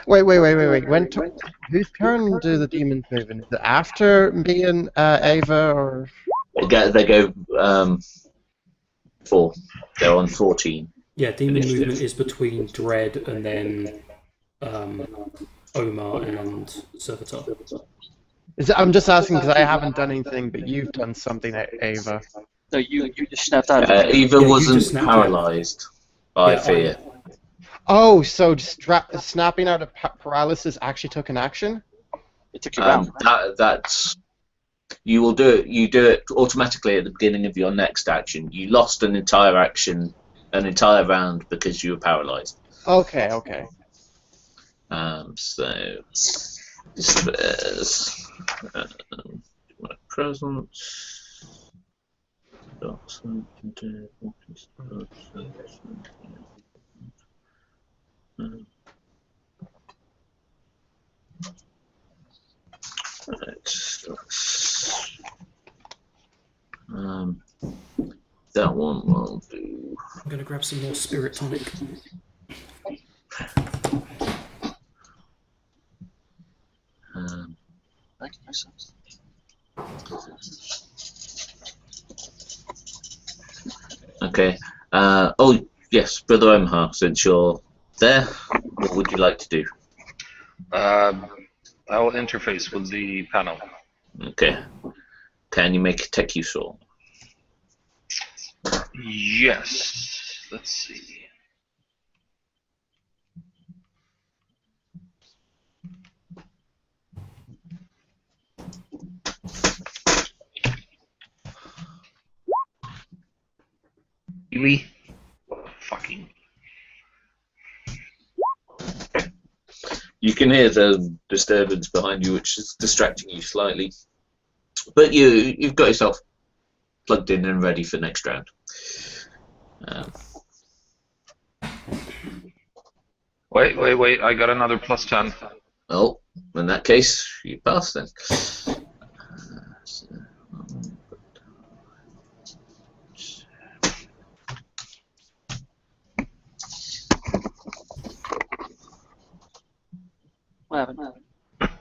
Wait. Whose turn do the demons move in? Is it after me and Ava, or? They go 4. They're on 14. Yeah, demon movement is between Dread and then OhmA and Serveter. I'm just asking because I haven't done anything, but you've done something, Ava. No, you just snapped out. Ava wasn't paralysed by fear. Oh, so snapping out of paralysis actually took an action? It took you down. That's... You will do it. You do it automatically at the beginning of your next action. You lost an entire action, an entire round because you were paralysed. Okay. So there's my presence. That one will do. I'm gonna grab some more spirit tonic. Okay. Oh yes, Brother OhmA, since you're there, what would you like to do? I will interface with the panel. Okay. Can you make a tech use roll? Yes. Let's see. Really? Fucking. You can hear the disturbance behind you, which is distracting you slightly. But you've got yourself plugged in and ready for next round. Wait, I got another +10. Oh, in that case, you pass then.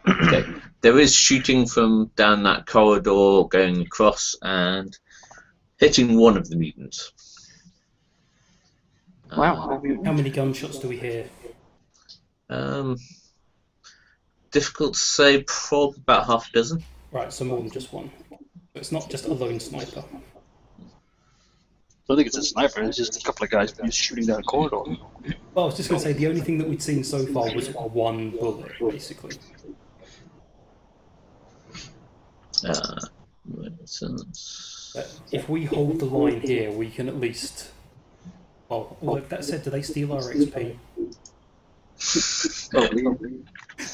Okay. There is shooting from down that corridor, going across and hitting one of the mutants. Wow. How many gunshots do we hear? Difficult to say, probably about half a dozen. Right, so more than just one. It's not just a lone sniper. I don't think it's a sniper, it's just a couple of guys just shooting down a corridor. Well, I was just going to say, the only thing that we'd seen so far was one bullet, basically. If we hold the line here, we can at least... Well, like that said, do they steal our XP?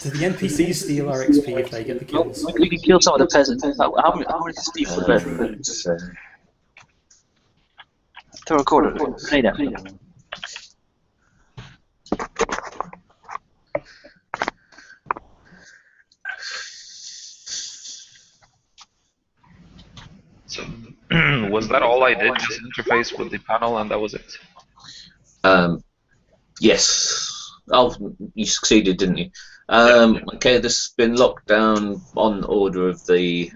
Do the NPCs steal our XP if they get the kills? We can kill some of the peasants. How many steal for the peasants? Throw a quarter. Play that. So, was that all I did? Just interface with the panel and that was it? Yes. Oh, you succeeded, didn't you? Okay, this has been locked down on order of the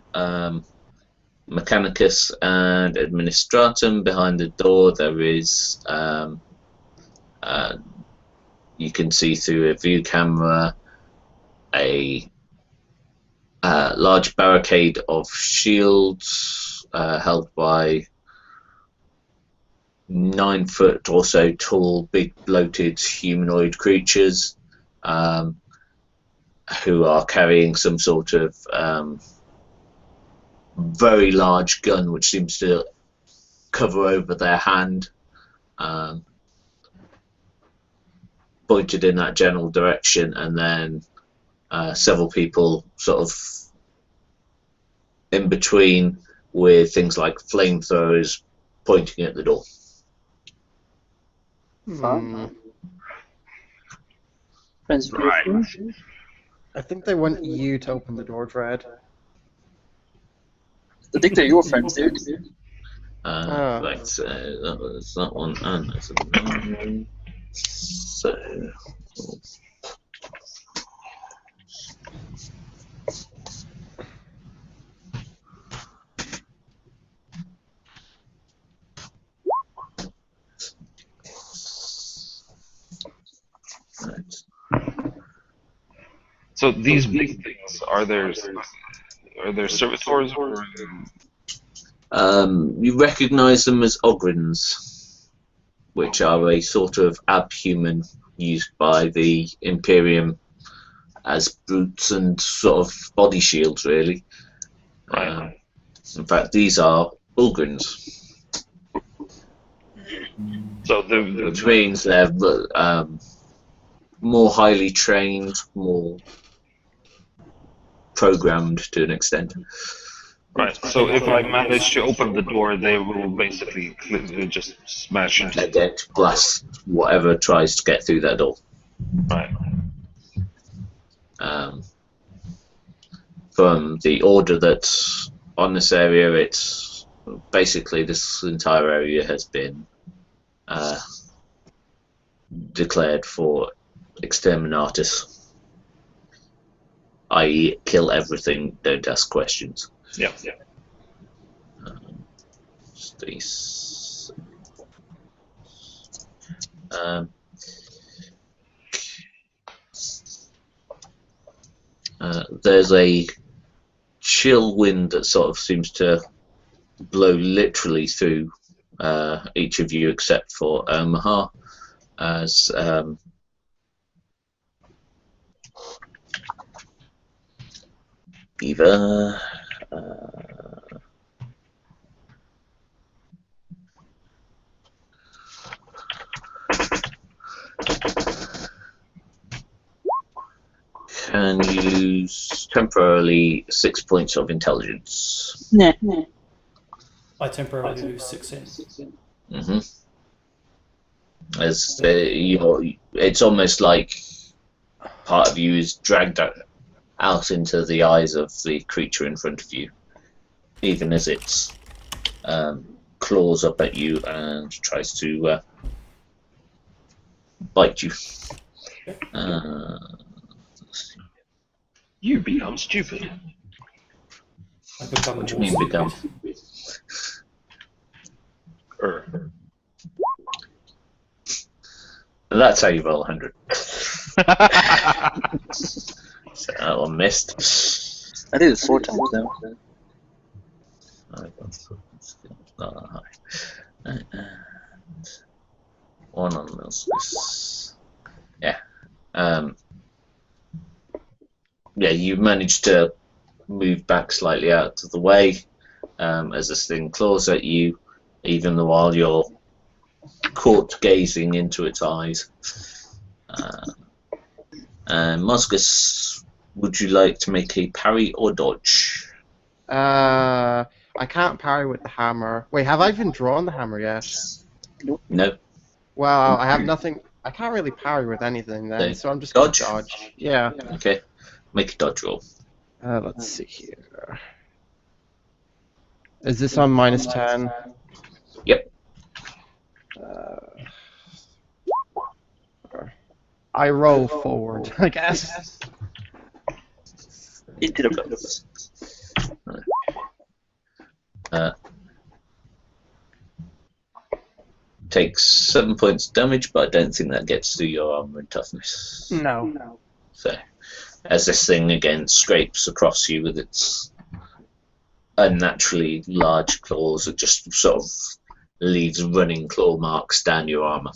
Mechanicus and Administratum. Behind the door there is, you can see through a view camera, a large barricade of shields held by 9 foot or so tall, big bloated humanoid creatures who are carrying some sort of very large gun which seems to cover over their hand, pointed in that general direction, and then several people sort of in between with things like flamethrowers pointing at the door. Hmm. Right. I think they want you to open the door, Dread. I think they're your friends, dude. Right, so that was that one, and that's another one. So So these big things, are there servitors or? You recognise them as ogrins, which are a sort of abhuman used by the Imperium as brutes and sort of body shields, really. Right. In fact, these are Ulgrins, So which means they're more highly trained, more programmed to an extent. right. So if I manage to open the door, they will basically just smash into Adept, blast whatever tries to get through that door. Right. From the order that's on this area, it's basically this entire area has been declared for Exterminatus, i.e. kill everything, don't ask questions. Yeah. There's a chill wind that sort of seems to blow literally through each of you except for OhmA, as Eva can use temporarily 6 points of intelligence. Nah. I temporarily lose 6 in. As it's almost like part of you is dragged out into the eyes of the creature in front of you, even as it claws up at you and tries to bite you. You become stupid. I become What do you more mean become? stupid. That's how you roll 100. So that one missed. I did it 4 times now. Not that high. And one on Mozgus. Yeah. Yeah, you managed to move back slightly out of the way as this thing claws at you, even while you're caught gazing into its eyes. And Mozgus, would you like to make a parry or dodge? I can't parry with the hammer. Wait, have I even drawn the hammer yet? No. Well, I have nothing. I can't really parry with anything then, Okay. so I'm just gonna Dodge? dodge. Yeah. Okay. Make a dodge roll. Let's see here. Is this on -10? Yep. I roll forward, I guess. Into the box. Takes 7 points damage, but I don't think that gets through your armor and toughness. No. So, as this thing again scrapes across you with its unnaturally large claws, it just sort of leaves running claw marks down your armor.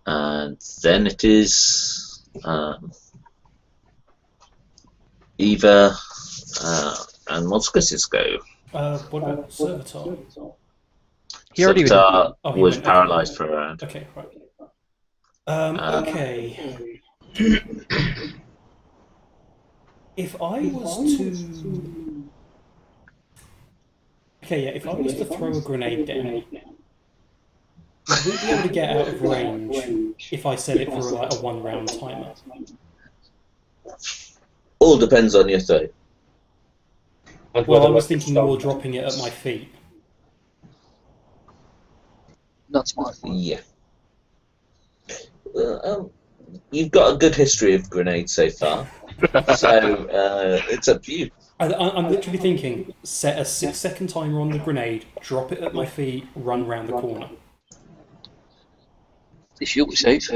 And then it is Eva and Mozgus's go. What about Serveter? He already Serveter Oh, he was went- paralysed for a round. Okay, right. Okay. If I was to... Okay, yeah, if I was to throw a grenade down, would we be able to get out of range if I set it for like a 1-round timer? All depends on your throw. Well, I was thinking more dropping it at my feet. Not smart. Yeah. You've got a good history of grenades so far, so it's up to you. I'm literally thinking, set a 6-second timer on the grenade, drop it at my feet, run round the corner. If you'll be safe.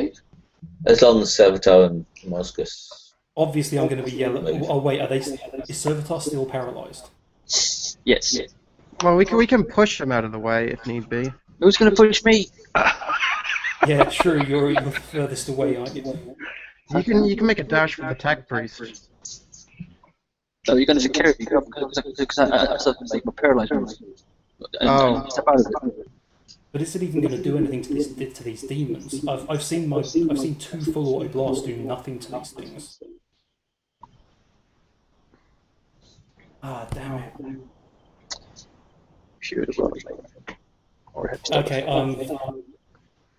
As long as Serveter and Mozgus. Obviously, I'm going to be yelling. Oh wait, is Serveter still paralysed? Yes. Well, we can push him out of the way if need be. Who's going to push me? Yeah, true. You're furthest away, aren't you? You can make a dash with the tech priest. Oh, you're going to secure me because I'm still like paralysed. Oh. Step out of it. But is it even going to do anything to these demons? I've seen 2 full auto blasts do nothing to these things. Ah, damn it. Shoot as well. Or Okay,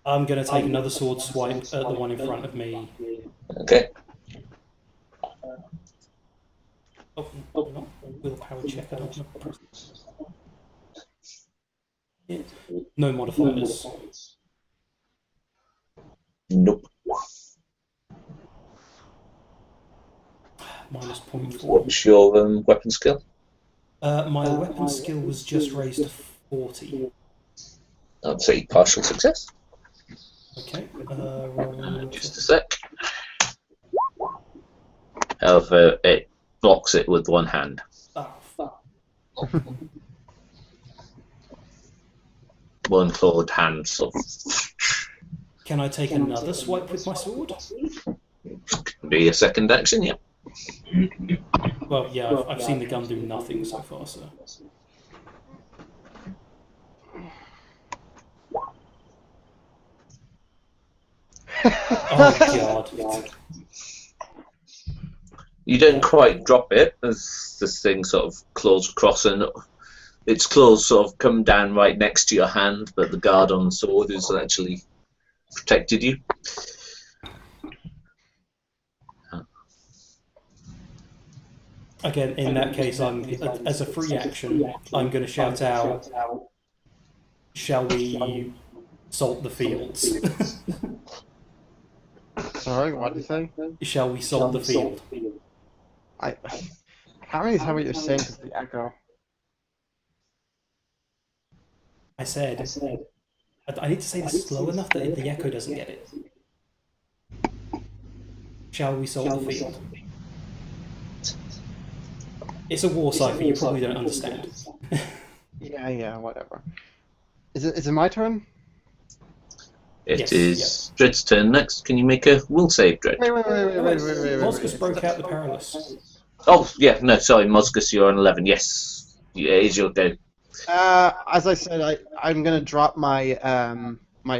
I'm going to take another sword swipe at the one in front of me. Okay. Oh, not willpower check. I don't know. Yeah. No modifiers. Nope. Minus 0.4. What's your weapon skill? My weapon skill was just raised to 40. I'd say partial success. Okay. Just a sec. However, it blocks it with one hand. Oh, fuck. One clawed hand, sort of. Can I take another swipe with my sword? Be a second action, yeah. Well, yeah, I've seen the gun do nothing so far, so. Oh god. You don't quite drop it as this thing sort of claws across, and its claws sort of come down right next to your hand, but the guard on the sword has actually protected you. Again, in that case, as a free action, I'm going to shout out, "Shall we salt the fields?" Sorry, what did you say? Shall we salt the field? I can't really tell what you're saying because the echo. I said, I need to say this slow enough that the echo doesn't get it. Shall we salt the field? It's a war cipher, you probably don't understand. Yeah, whatever. Is it my turn? It is Dread's turn next. Can you make a will save, Dread? Wait. Mozgus broke out the paralysis. Oh, yeah, no, sorry, Mozgus, you're on 11. Yes, yeah, it's your go. As I said, I'm gonna drop my my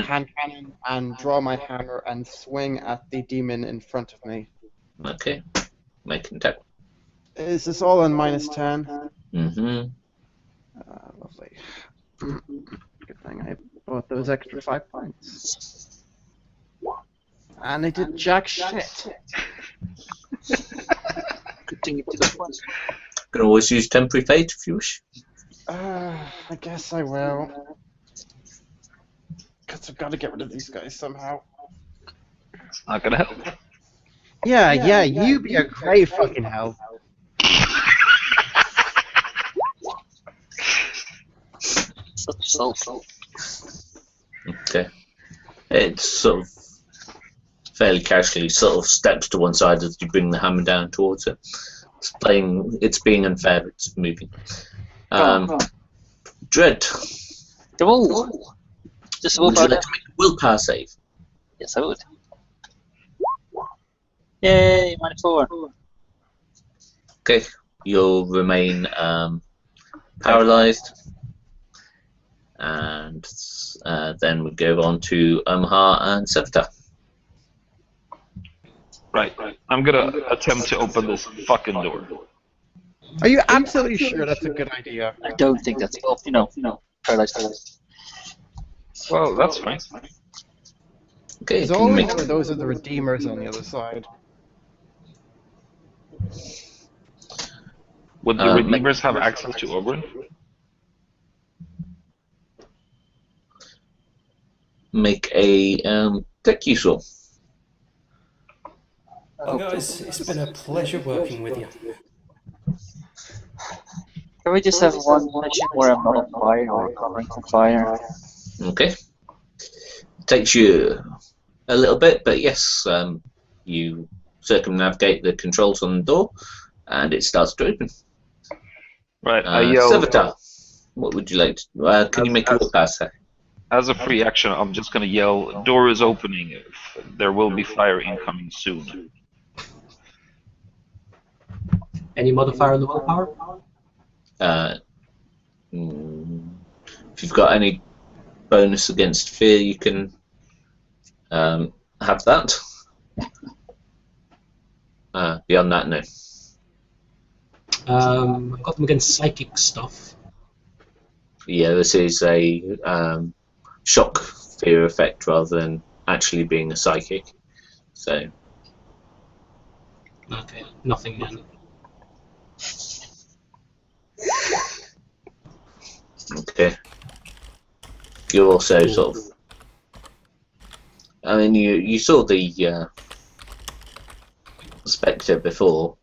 hand cannon and draw my hammer and swing at the demon in front of me. Okay, make an attack. Is this all on -10? Mm-hmm. Lovely. Good thing I bought those extra 5 points. And I did jack shit. Good thing you did it once. Can always use temporary fate if you wish. I guess I will. Because I've got to get rid of these guys somehow. It's not gonna help. Yeah, you be a great fucking help. Such salt. Okay. It's sort of fairly casually sort of steps to one side as you bring the hammer down towards it. It's being unfair, it's moving. Dread. Come on. Just Would you like to make a willpower save? Yes, I would. Yay, -4. Okay. You'll remain paralyzed. And then we go on to OhmA and Serveter. Right. I'm gonna attempt to open this fucking door. Are you absolutely sure that's a good idea? I don't think that's paralyzed. Well, that's fine. Okay. Because Can all you we make know are those are the Redeemers on the other side. Would the Redeemers have access to Oberyn? make a tech use roll? Well, guys, it's been a pleasure working with you. Can we just have one session where I'm not on fire or covering from fire? Okay. takes you a little bit, but yes, you circumnavigate the controls on the door, and it starts to open. Right, I yell. Serveter, what would you like to... can you make a walk pass? As a free action, I'm just going to yell, "Door is opening. There will be fire incoming soon." Any modifier on the willpower? If you've got any bonus against fear, you can have that. Beyond that, no. I've got them against psychic stuff. Yeah, this is a shock fear effect rather than actually being a psychic. So. Okay, nothing then. Okay. You also sort of. I mean, you saw the Spectre before,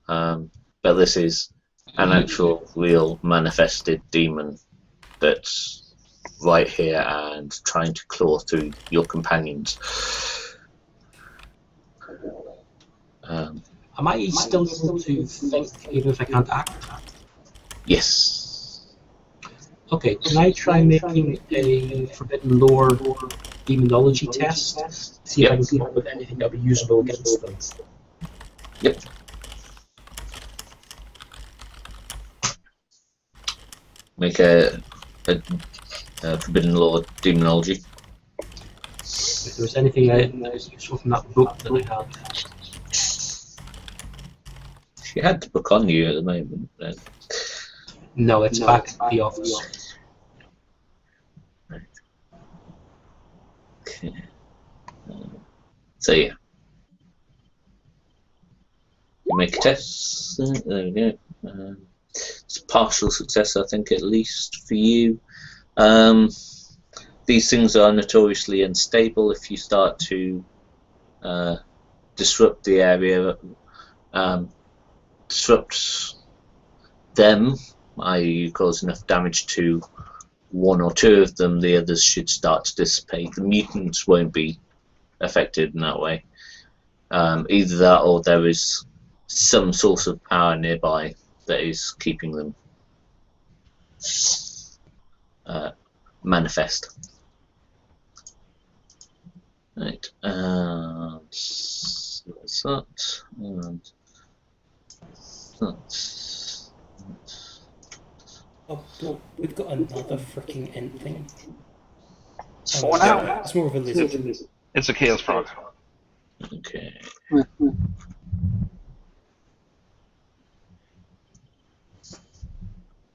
but this is an actual, real, manifested demon that's right here and trying to claw through your companions. Am I still able to think even if I can't act? Yes. Okay, can I try making a Forbidden Lore Demonology test? See if I can come up with anything that would be usable against them. Yep. Make a Forbidden Lore Demonology. If there was anything that was useful from that book that I had. She had the book on you at the moment. Then. No, it's back at the office. Right. Okay. So yeah. You make a test. There we go. It's a partial success, I think, at least for you. These things are notoriously unstable. If you start to disrupt the area, disrupt them, i.e. cause enough damage to one or two of them, the others should start to dissipate. The mutants won't be affected in that way. Either that or there is some source of power nearby that is keeping them manifest. Right, and that's that, and that. Oh, we've got another freaking ant thing. For now. It's more of a lizard. It's a chaos frog. Okay.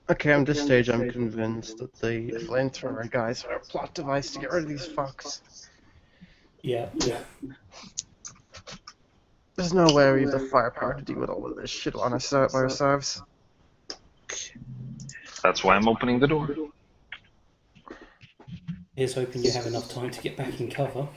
Okay, at this stage I'm convinced that the flamethrower guys are a plot device to get rid of these fucks. Yeah. There's no way we have the firepower to deal with all of this shit on us by ourselves. That's why I'm opening the door. Here's hoping you have enough time to get back in cover.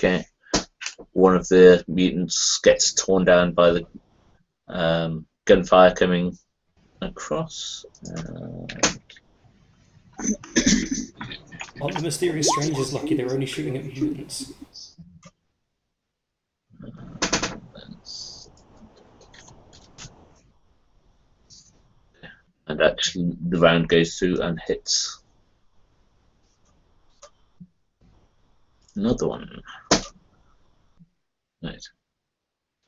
Okay. One of the mutants gets torn down by the gunfire coming across. Aren't the mysterious strangers lucky they're only shooting at mutants? And actually, the round goes through and hits another one. Right.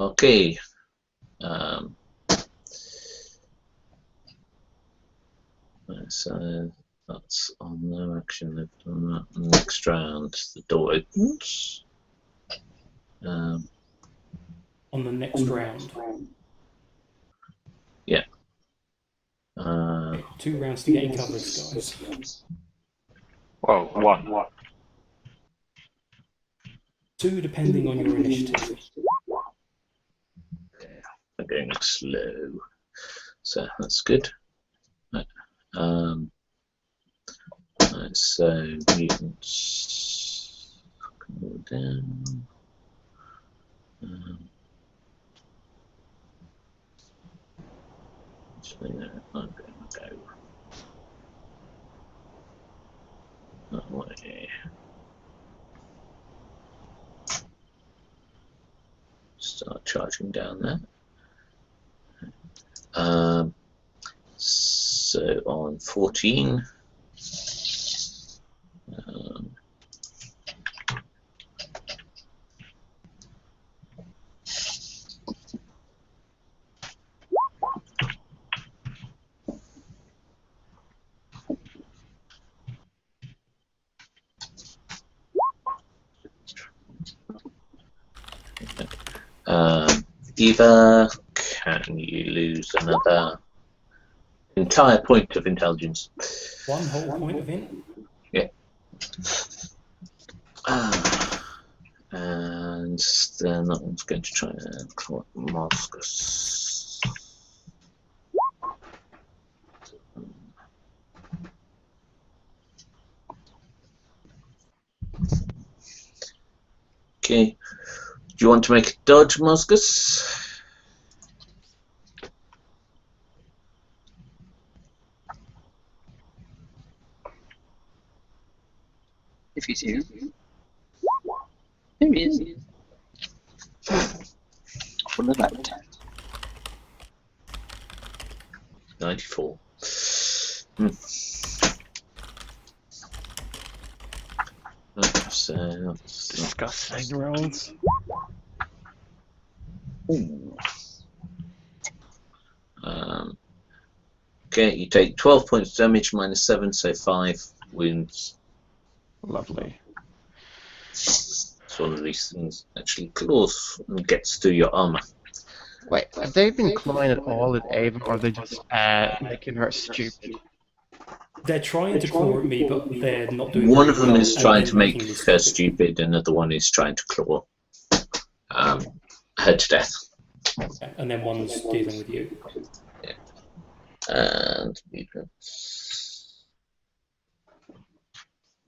Okay. So that's on no action. They've done that. Next round, the door opens. On the next round. 2 rounds to get in covered, guys. Well, 1. 2 depending on your initiative. I'm going slow, so that's good. Right. Right, so mutants go down. So I'm going to go that way. Start charging down there. So on 14. Eva, can you lose another entire point of intelligence? 1 whole point of int? Yeah. And then that one's going to try and call Mozgus. Okay. Do you want to make a dodge, Mozgus? If he's here. There he is. Full of that. 94. So Disgusting rolls. Okay, you take 12 points damage minus 7, so 5 wounds. Lovely. It's one of these things actually claws and gets through your armor. Wait, have they been clawing at all at Ava, or are they just making her stupid? They're trying to claw at me, but they're not doing One very of them well, is and trying they're to make making me her stupid, another one is trying to claw her to death. Okay, and then one's dealing with you. Yeah. And mutants.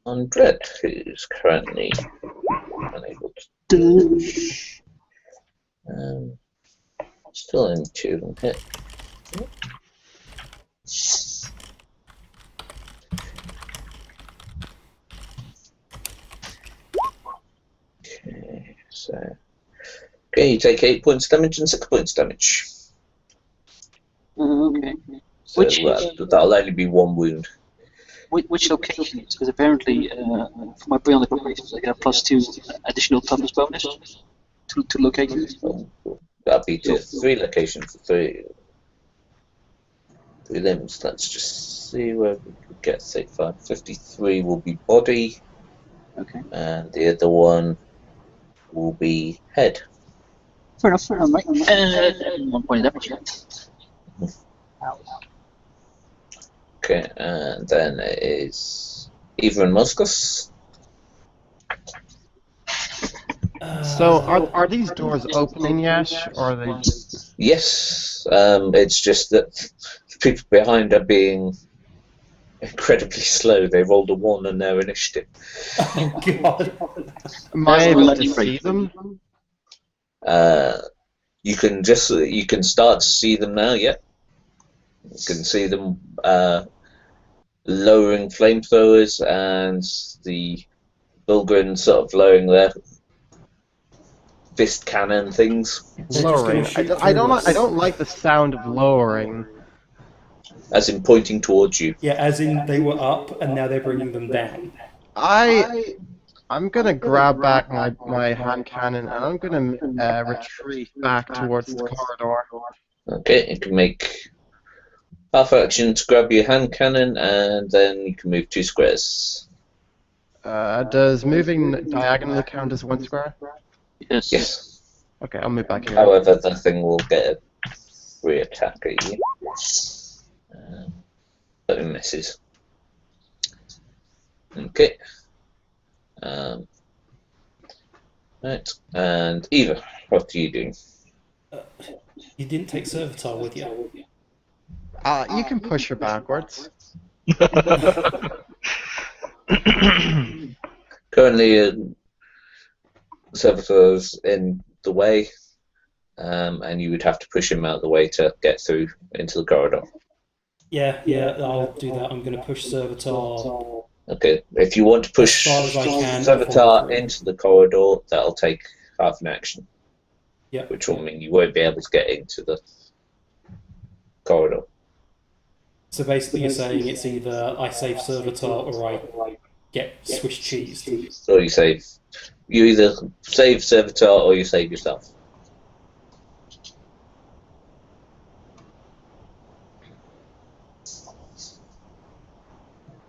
On Dread, who's currently unable to. Still in 2 and hit. Okay, so. Okay, you take 8 points damage and 6 points damage. Okay. So that'll only be 1 wound. Which locations? Because apparently, for my beyond operations, I get a +2 additional toughness bonus to locations. That'll be to 3 locations for 3 limbs. Let's just see where we could get 35. 53 will be body. Okay. And the other one will be head. Fair enough, right. 1 point of damage. Okay, and then it is Eva and Mozgus. So, are these doors opening yet, or are they just... Yes, it's just that the people behind are being incredibly slow. They rolled a 1 on their initiative. Oh god. Am I able to see them? You can start to see them now. Yeah, you can see them lowering flamethrowers and the Bulgren sort of lowering their fist cannon things. Lowering. I don't like the sound of lowering. As in pointing towards you. Yeah, as in they were up and now they're bringing them down. I'm gonna grab back my hand cannon and I'm gonna retreat back towards the corridor. Okay, you can make half action to grab your hand cannon and then you can move 2 squares. Does moving diagonally count as 1 square? Yes. Yes. Okay, I'll move back here. However, the thing will get a free attack at you. But it misses. Okay. Right. And Eva, what are you doing? You didn't take Serveter with you. You can push her backwards. Currently, Serveter's in the way, and you would have to push him out of the way to get through into the corridor. Yeah, I'll do that. I'm going to push Serveter. Okay, if you want to push As far as I can Serveter into the corridor, that'll take half an action. Yeah. Which will mean you won't be able to get into the corridor. So basically you're saying it's either I save Serveter or I get Swiss cheese. So you either save Serveter or you save yourself.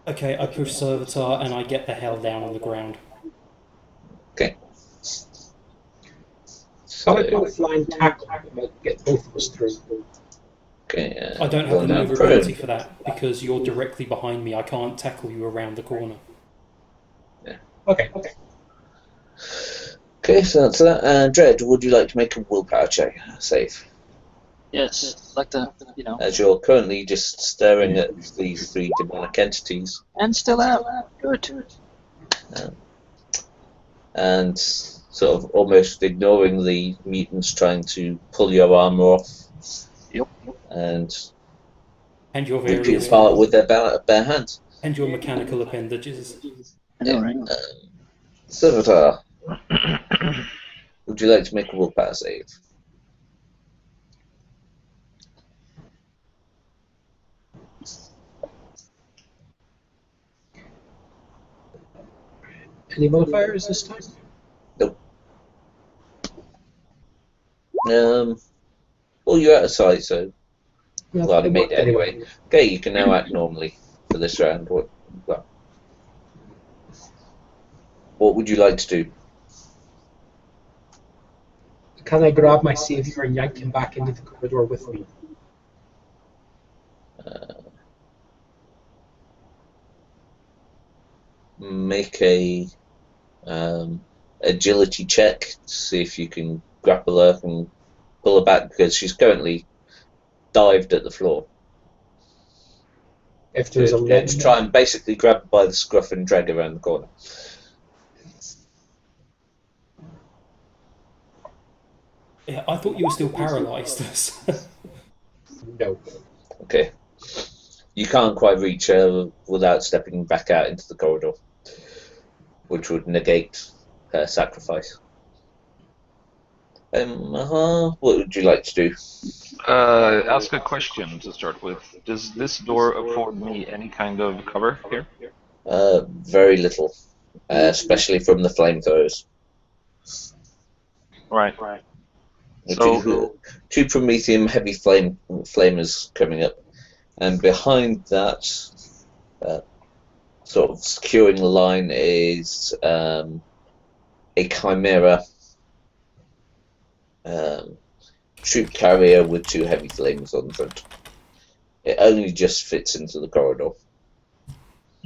Okay, I push Serveter and I get the hell down on the ground. Okay. So I go flying tackle to get both of us through. Okay. I don't have the maneuverability for that because you're directly behind me. I can't tackle you around the corner. Yeah. Okay. Okay, so that's that. Dread, would you like to make a willpower check? Save. Yes, like the, As you're currently just staring at these three demonic entities. And still out. Good. And sort of almost ignoring the mutants trying to pull your armor off. Yep. And your rip you various apart with their bare hands. and your mechanical appendages. I know, right? Serveter, would you like to make a willpower save? Any modifiers this time? Nope. Well, you're out of sight, so well, you made it anyway. Okay, you can now act normally for this round. What would you like to do? Can I grab my savior and yank him back into the corridor with me? Make a agility check to see if you can grapple her and pull her back because she's currently dived at the floor. If there's a to try and basically grab her by the scruff and drag her around the corner. Yeah, I thought you were still paralysed. No. Okay. You can't quite reach her without stepping back out into the corridor, which would negate her sacrifice. What would you like to do? Ask a question to start with. Does this door afford me any kind of cover here? Very little, especially from the flamethrowers. Right. So two Prometheum heavy flamers coming up, and behind that, sort of securing the line, is a Chimera troop carrier with two heavy flames on the front. It only just fits into the corridor.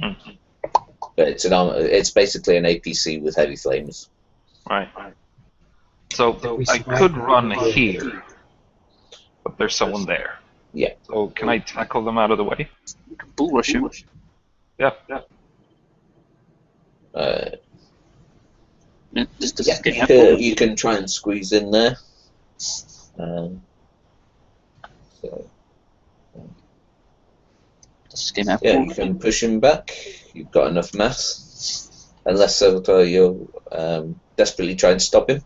Mm-hmm. But it's basically an APC with heavy flames. Right. So I could run here, but there's someone there. Yeah. So can I tackle them out of the way? You can bull rush him. Yeah. You can try and squeeze in there. Yeah, you can push him back. You've got enough mass. Unless Serveter, you're desperately trying to stop him.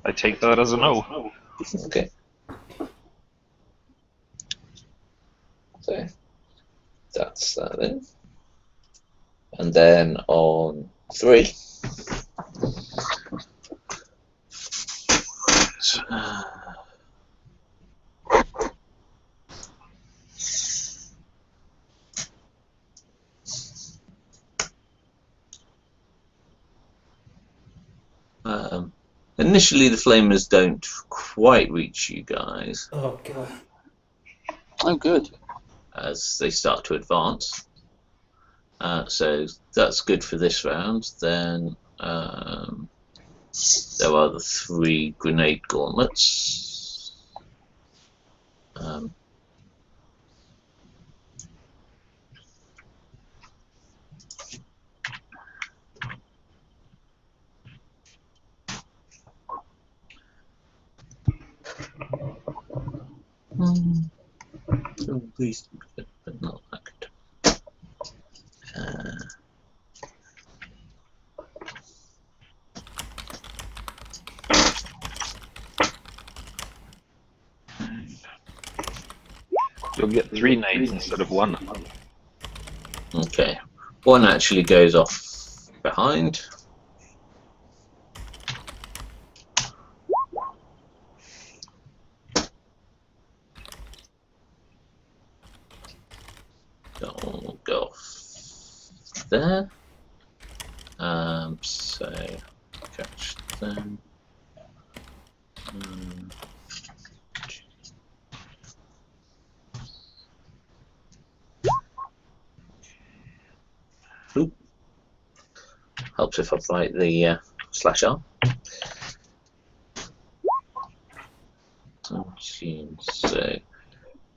I take that as a no. Okay. So that's that then. And then on 3. Initially, the flamers don't quite reach you guys. Oh god. Oh, good. As they start to advance. So that's good for this round. Then there are the 3 grenade gauntlets. Please, but not that good. You'll get 3 nades instead of 1. Okay. 1 actually goes off behind. That'll go off there. So catch them. Oop. Helps if I fight the slash arm. So,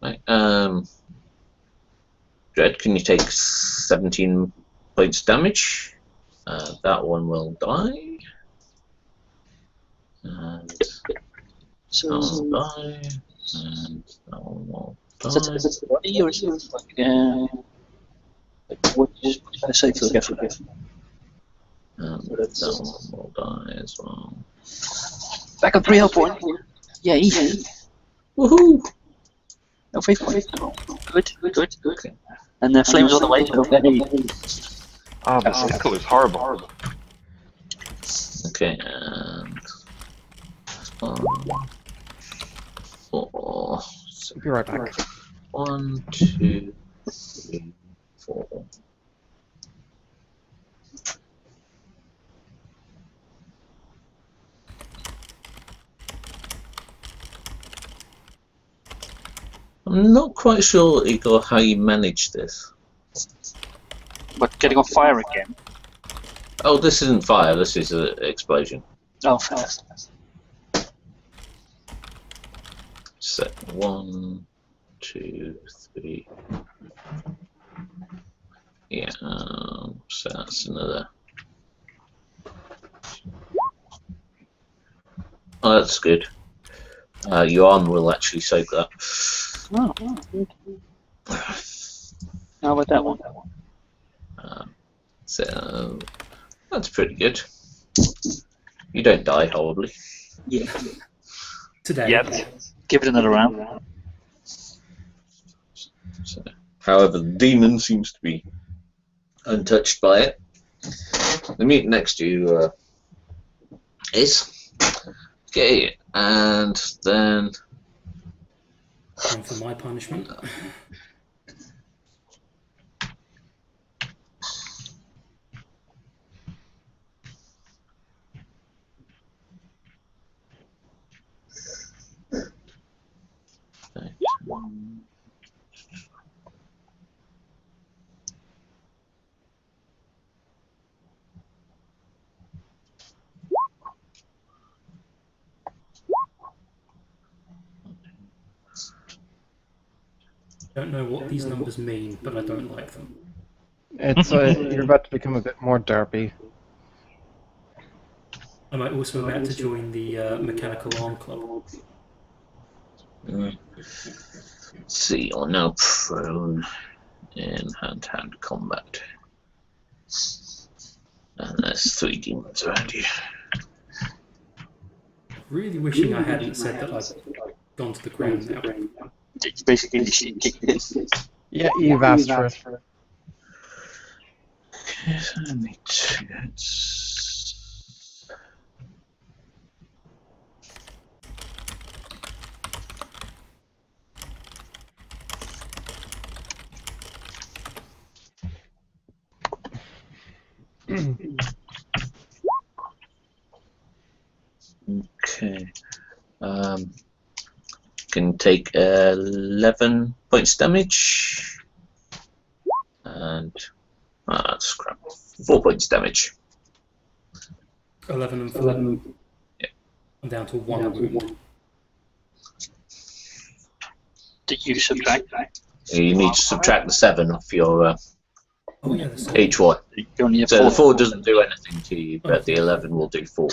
right, Dread, can you take 17 points damage? That one will die. And So, that one will die. And that one will die. is it the body or is it like what you just say for the gift? And that one will die as well. Back up 3 health points. Yay. Woohoo! No faith point. Good. Okay. And the flames on the way. Ah, this echo is horrible. Okay, and 1, 4. So Be right back. 1, 2, 3, 4. I'm not quite sure, Igor, how you manage this. But getting on fire again. Oh, this isn't fire, this is an explosion. Oh, fast. So, 1, 2, 3. Yeah, so that's another. Oh, that's good. Your arm will actually soak that. Oh. How about that one? So that's pretty good. You don't die horribly. Yeah. Today. Yet. Give it another round. So, however, the demon seems to be untouched by it. The mutant next to you is. Okay, and then. And for my punishment. I don't know what these numbers mean, but I don't like them. It's you're about to become a bit more derpy. I might also about to join the Mechanical Arm Club. See, you're now prone in hand-to-hand combat. And there's 3 demons around you. Really wishing I hadn't said that I've gone to the ground now. It's basically the shit kicked in. Yeah, you've asked for it. Okay, so I need 2 hits. Okay. Can take 11 points damage. And that's crap. 4 points damage. 11 and 4. Yeah. I'm down to 1 wound. Did you subtract that? You need to subtract the 7 off your Oh yeah, the H1. You only have So the 4. 4 doesn't do anything to you, but the 11 will do 4.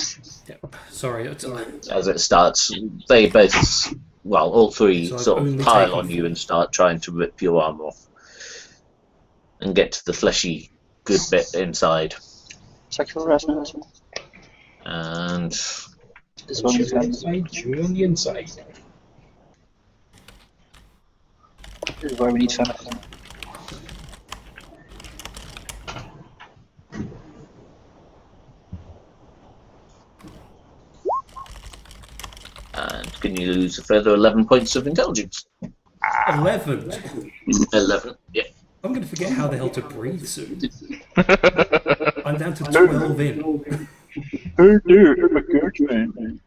Yep. Sorry. As it starts, they both, well, all three So I've sort of only pile taken on you and start trying to rip your armor off. And get to the fleshy good bit inside. Sexual harassment. And This one is Chew on the inside. This is where we need feminine. and can you lose a further 11 points of intelligence? 11? 11, yeah. I'm going to forget how the hell to breathe soon. I'm down to 12 in. Oh dear, I'm a Guardsman.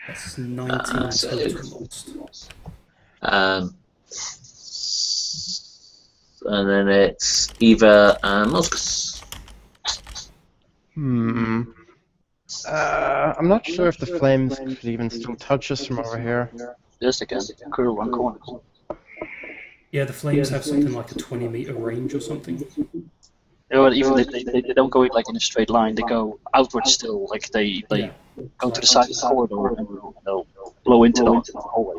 That's 19 total lost. And then it's Eva and Mozgus. I'm not sure if the flames could even still touch us from over here. Just again, curl one corner. Yeah, the flames have something like a 20-meter range or something. You know what, even they don't go like in a straight line, they go outwards still, like they go to the side of the corridor and they'll blow into the hallway.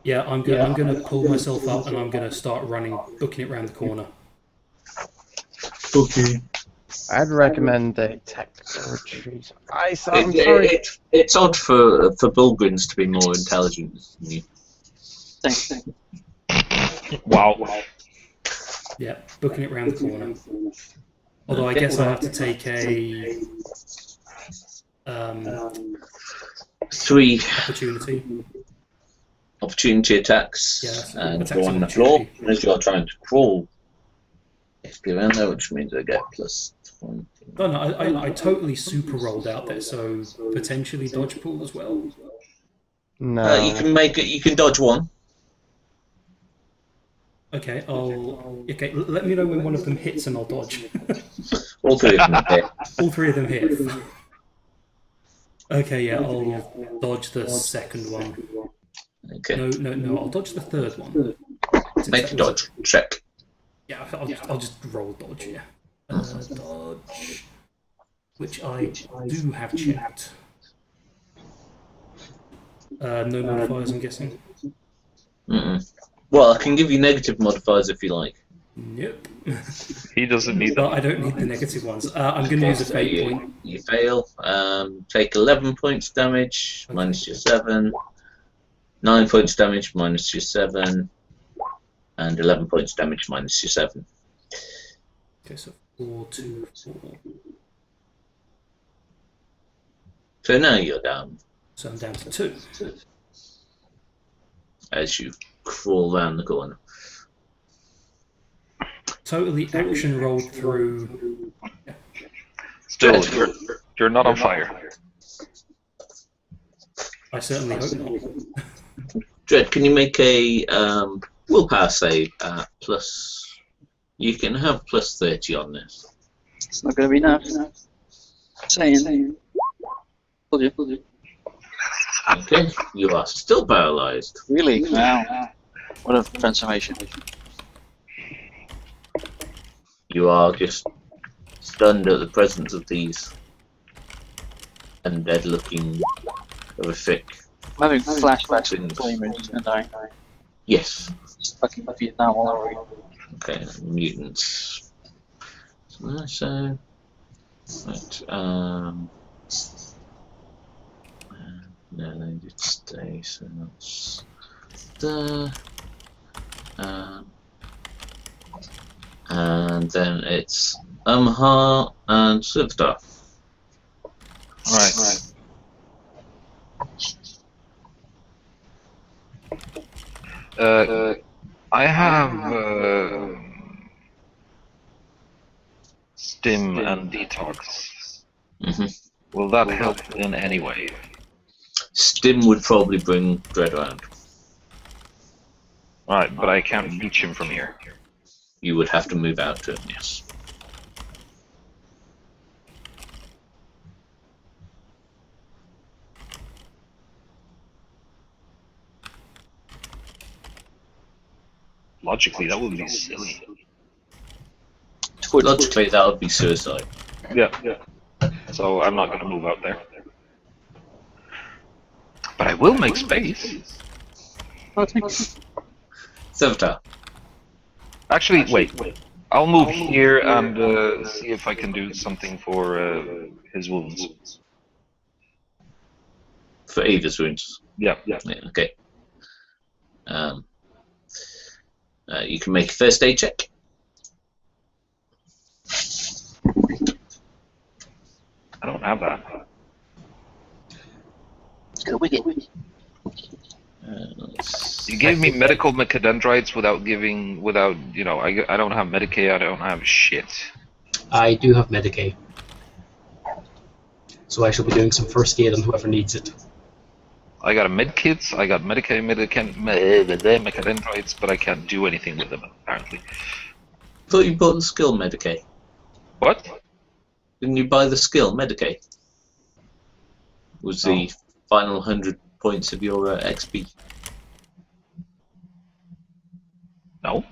Yeah, I'm gonna pull myself up and I'm gonna start running, booking it round the corner. Okay. I'd recommend a tactical retreat. I'm sorry. It's odd for Bulgrins to be more intelligent than you. Thanks. Wow. Yeah, booking it round the corner. Although I guess I have to take a 3 opportunity attacks Yeah, and attacks go on the opportunity. floor as you're trying to crawl. Go around there, which means I get +1. Oh no, I totally super rolled out there, so potentially dodge pool as well. No. You can make it. You can dodge 1. Okay, let me know when one of them hits and I'll dodge. All 3 of them hit. All 3 of them hit. Okay, yeah, I'll dodge the second one. Okay. No, I'll dodge the third one. Make a dodge check. Yeah, I'll just roll dodge, yeah. Dodge, which I do have checked. No modifiers, I'm guessing. Well, I can give you negative modifiers if you like. Nope. He doesn't need Well, that. I don't need the negative ones. I'm going to use a fate point. You fail. Take 11 points damage, minus your 7. 9 points damage, minus your 7. And 11 points damage, minus your 7. Okay, so 4, 2, 4. So now you're down. So I'm down to 2. As you crawl round the corner. Totally action rolled through. Yeah. Still, you're not on fire. I certainly hope not. Dread, can you make a willpower save at plus... You can have plus 30 on this. It's not going to be enough. Saying. Told you. Okay, you are still paralyzed. Really? Wow. What a transformation. You are just stunned at the presence of these undead-looking, horrific. I'm having flashbacks from things. Flamers, and I. Yes. It's fucking Vietnam all over again. Okay, mutants. So, right. No, they did stay. So that's there. And then it's OhmA and Serveter. Right. I have stim and detox. Mm-hmm. Will that help in any way? Stim would probably bring Dread around. Alright, but I can't reach him from here. You would have to move out to him, yes. Logically, that would be silly. Logically, that would be suicide. Yeah. So I'm not going to move out there. But I will make space. Serveter. Actually, wait. I'll move here and see if I can do something for his wounds. For Ava's wounds. Yeah. Okay. You can make a first aid check. I don't have that. You gave me medical mechadendrites without, you know, I don't have Medicaid, I don't have shit. I do have Medicaid. So I shall be doing some first aid on whoever needs it. I got a medkit, I got mechadendrites, but I can't do anything with them, apparently. I thought you bought the skill Medicaid. What? Didn't you buy the skill Medicaid? Was the final 100 points of your XP? No.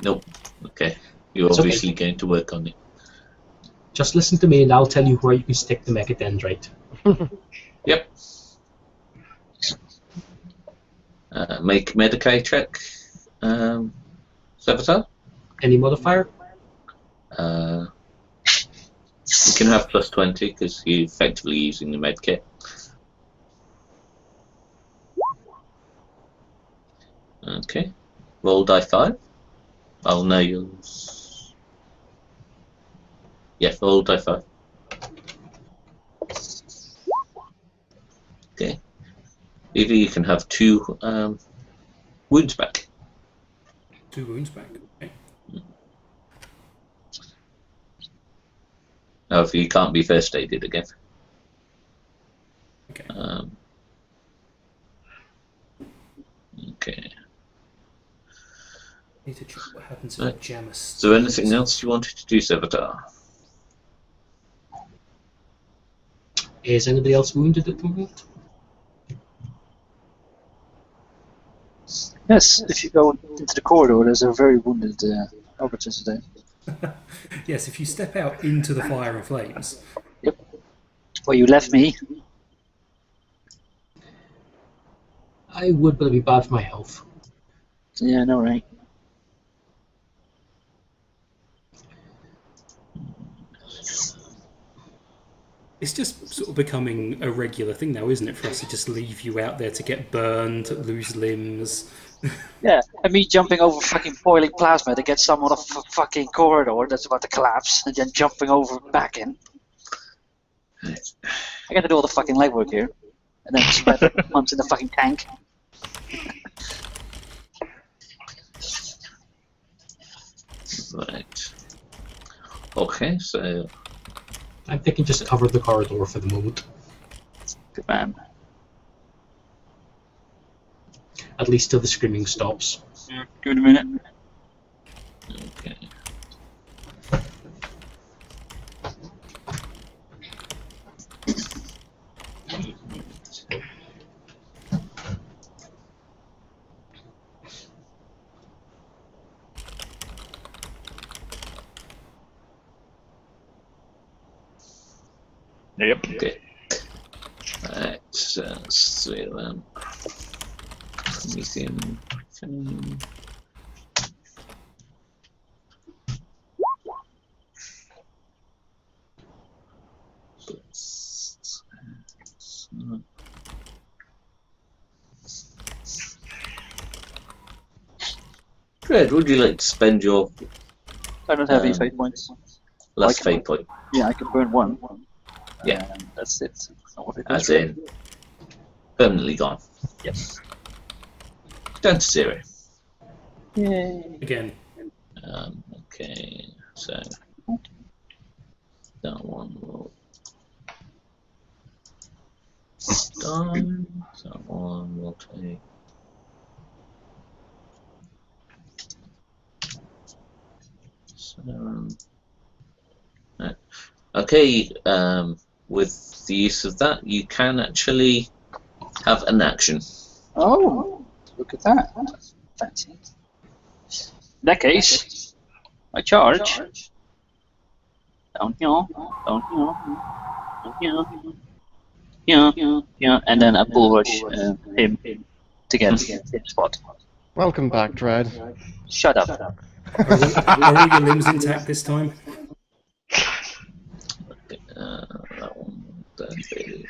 Nope. Okay. You're It's obviously okay. going to work on it. Just listen to me and I'll tell you where you can stick the mechadendrite. Yep. Make Medicaid check. Serveter? Any modifier? You can have plus 20 because you're effectively using the medkit. Okay. Roll die 5. Oh no, yours. Yeah, roll die 5. Okay. Either you can have 2 wounds back. 2 wounds back. Okay. However, you can't be first aided again. Okay. Okay. Need to check what happens if I jam a. Is there anything else you wanted to do, Serveter? Is anybody else wounded at the moment? Yes, if you go into the corridor, there's a very wounded Arbiter there. Yes, if you step out into the fire and flames. Yep. Well, you left me. I would, but it'd be bad for my health. Yeah, I know, right? It's just sort of becoming a regular thing now, isn't it, for us to just leave you out there to get burned, lose limbs. Yeah, and me jumping over fucking boiling plasma to get someone off a fucking corridor that's about to collapse, and then jumping over back in. I gotta do all the fucking legwork here, and then spend months in the fucking tank. Right. Okay, so I'm thinking just cover the corridor for the moment. Good man. At least till the screaming stops. Yeah, give it a minute. okay. Yep. Okay. Right, so 3 of them. Anything. Dread, would you like to spend your I don't have any fate points. last fate point? Yeah, I can burn 1. Yeah. And that's it. Not what it As is. in, permanently gone. Yes. Down to 0. Yay. Again. Okay, so time. That one will take. Right. Okay, with the use of that, you can actually have an action. Oh, look at that. Fancy. In that case, I charge. Down here, down here, down here, yeah, and then I bull rush him to get his spot. Welcome back, Dread. Shut up. Are all your limbs intact this time? Okay, that one will then be.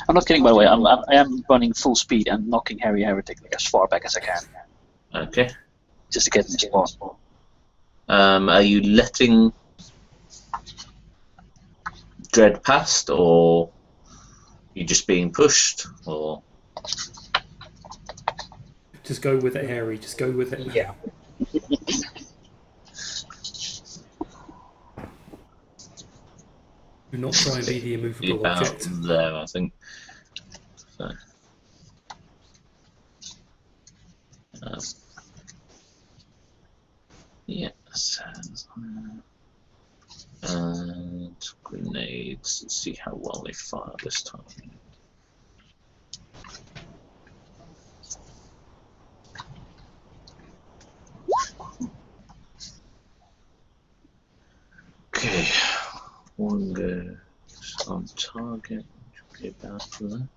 I'm not kidding, by the way. I am running full speed and knocking HairyHeretic like as far back as I can. Okay. Just to get in the spot. Are you letting Dread past, or you just being pushed, or? Just go with it, Harry. Just go with it. Yeah. Do not try and be the immovable object. There, I think. So. Yes. And grenades. Let's see how well they fire this time. Okay. One goes on target. Should be about that.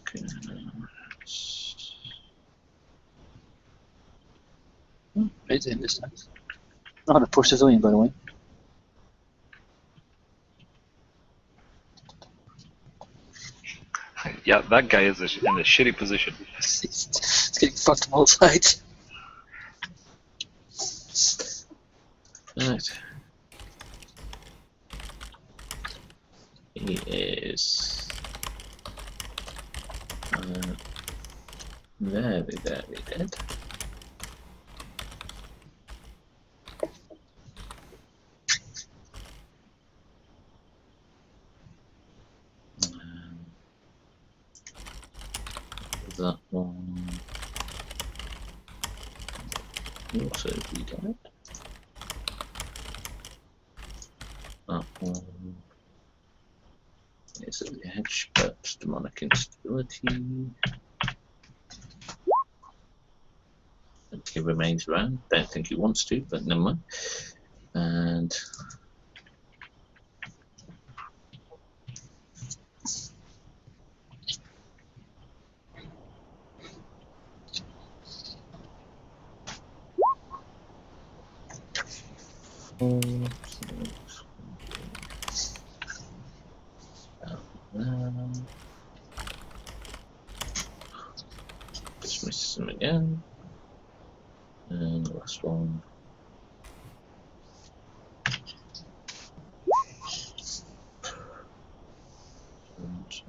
Okay. It's in this time. Not a poor civilian, by the way. Yeah, that guy is in a shitty position. It's getting fucked on all sides. Right. He is very, very dead. That one will also be dead. That one is at the edge, but demonic instability. And he remains around. Don't think he wants to, but never mind. And dismiss him again. And the last one. And,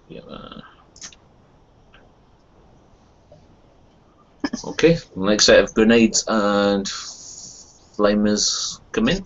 yeah. Okay, next set of grenades and flamers come in.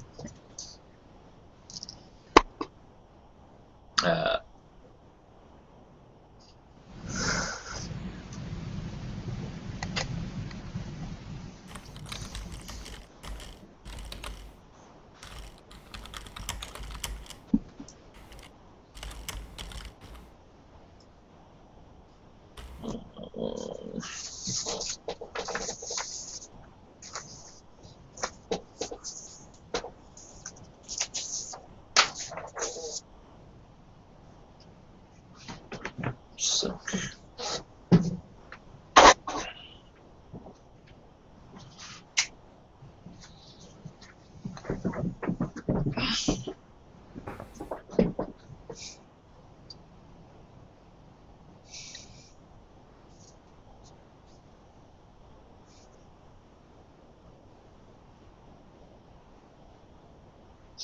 So.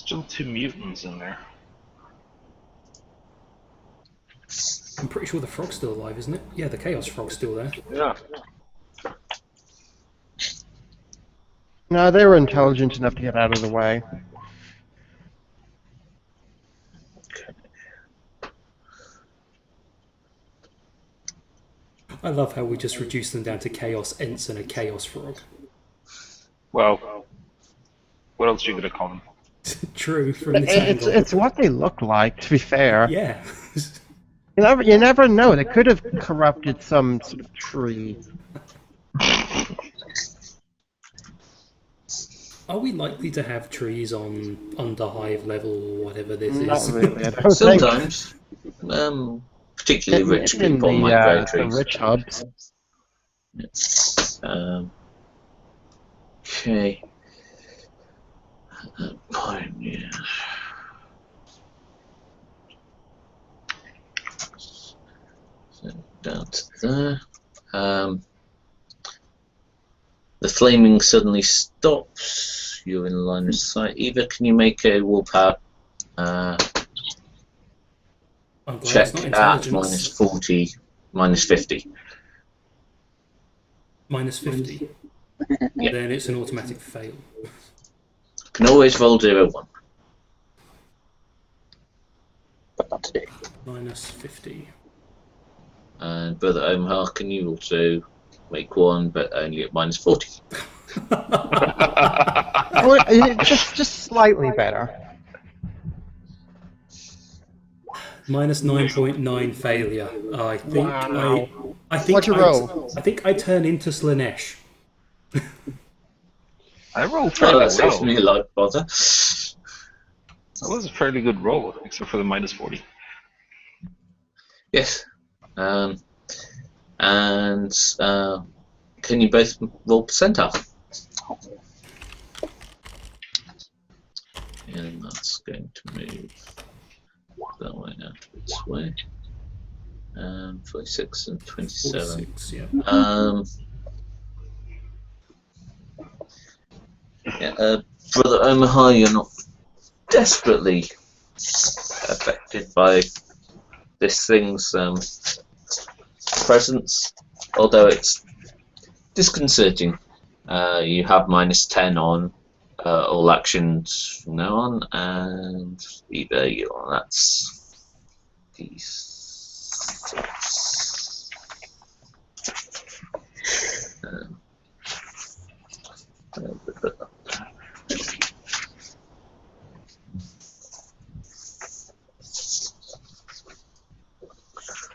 Still 2 mutants in there. I'm pretty sure the frog's still alive, isn't it? Yeah, the Chaos Frog's still there. Yeah. No, they were intelligent enough to get out of the way. I love how we just reduced them down to Chaos Ents and a Chaos Frog. Well, what else are you gonna call them? True, from this angle. It's what they look like, to be fair. Yeah. You never know. They could have corrupted some sort of tree. Are we likely to have trees on underhive level or whatever this is? Not really. I don't Sometimes, particularly rich in people the, might grow the trees. rich hubs. Okay. Pioneer. So down to there. The flaming suddenly stops. You're in line of sight. Eva, can you make a willpower check at -40, -50? -50? Yeah. Then it's an automatic fail. Can always roll 0-1. But not today. -50. And Brother OhmA, can you also make 1, but only at -40? Just slightly better. -9.9 failure. I think Wow. I think What'd you roll? I think I turn into Slanesh. I rolled Oh, fairly that saves me well. a lot of bother. That was a fairly good roll, except for the -40. Yes. Can you both roll percentile? And that's going to move that way now, this way. 46 and 27. 46, yeah. Brother OhmA, you're not desperately affected by this thing's presence, although it's disconcerting. You have -10 on all actions from now on, and either that's D6.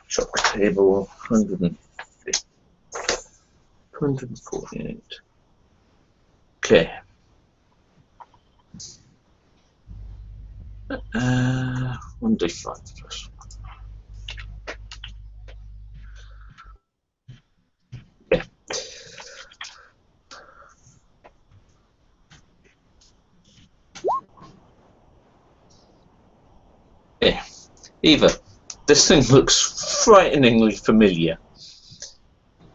Shock table 148. Okay. 1d5 plus. Yeah. Yeah. Eva, this thing looks frighteningly familiar.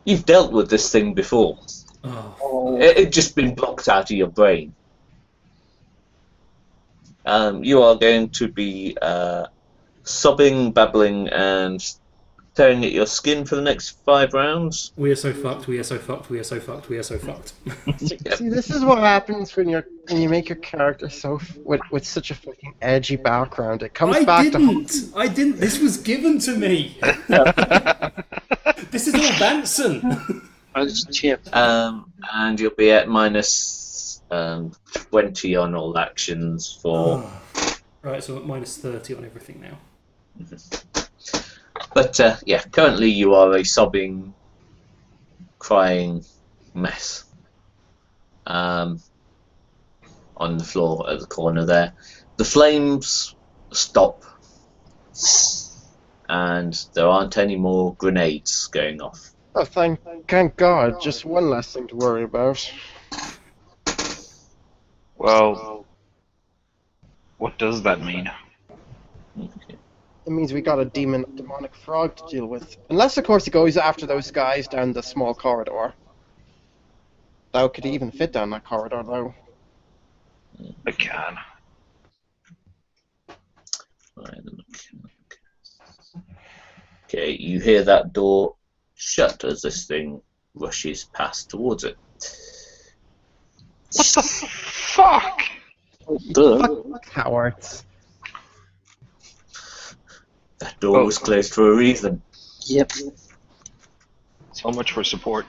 You've dealt with this thing before. Oh. It's just been blocked out of your brain. You are going to be sobbing, babbling, and tearing at your skin for the next 5 rounds. We are so fucked, we are so fucked, we are so fucked, we are so fucked. See, this is what happens when you make your character with such a fucking edgy background. It comes back to. I didn't. This was given to me. This is all Vanson. Chip. And you'll be at -20 on all actions for. Right, so I'm at -30 on everything now. But yeah, currently you are a sobbing, crying mess on the floor at the corner there. The flames stop, and there aren't any more grenades going off. Oh, thank God! Just one less thing to worry about. Well, what does that mean? Okay. It means we got a demonic frog to deal with. Unless, of course, he goes after those guys down the small corridor. That could even fit down that corridor, though. I can. Okay, you hear that door shut as this thing rushes past towards it. What the fuck? Fuck cowards. That door was closed for a reason. Yep. So much for support.